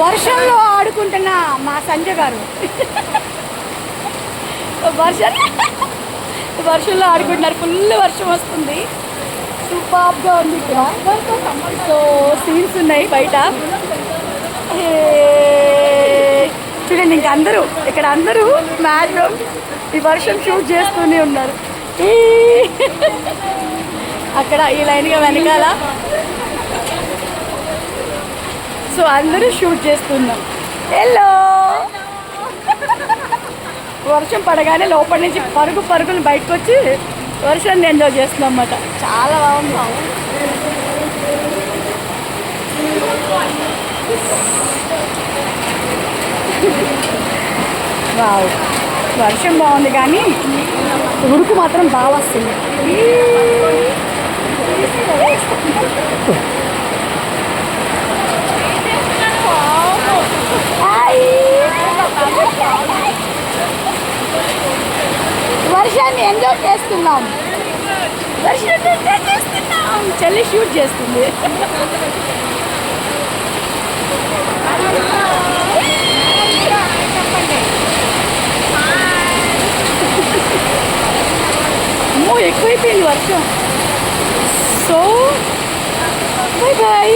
వర్షంలో ఆడుకుంటున్న మా సంజయ్ గారు వర్షంలో ఆడుకుంటున్నారు. ఫుల్ వర్షం వస్తుంది. సూపర్గా ఉంది ఇక్కడ. సో సీన్స్ ఉన్నాయి బయట. చూడండి ఇంకా అందరూ ఇక్కడ అందరూ మ్యాక్సిమం ఈ వర్షం షూట్ చేస్తూనే ఉన్నారు. అక్కడ ఈ లైన్గా వెనకాల సో అందరూ షూట్ చేస్తున్నాం. హలో వర్షం పడగానే లోపల నుంచి పరుగులు బయటకు వచ్చి వర్షాన్ని ఎంజాయ్ చేస్తున్నాం అన్నమాట. చాలా బాగుంది. వావ్ వర్షం బాగుంది కానీ ఉడుకు మాత్రం బాగా వస్తుంది. వర్షాన్ని ఎంజాయ్ చేస్తున్నాం. చెల్లి షూట్ చేస్తుంది. ఎక్కువైపోయింది వర్షం. So bye bye.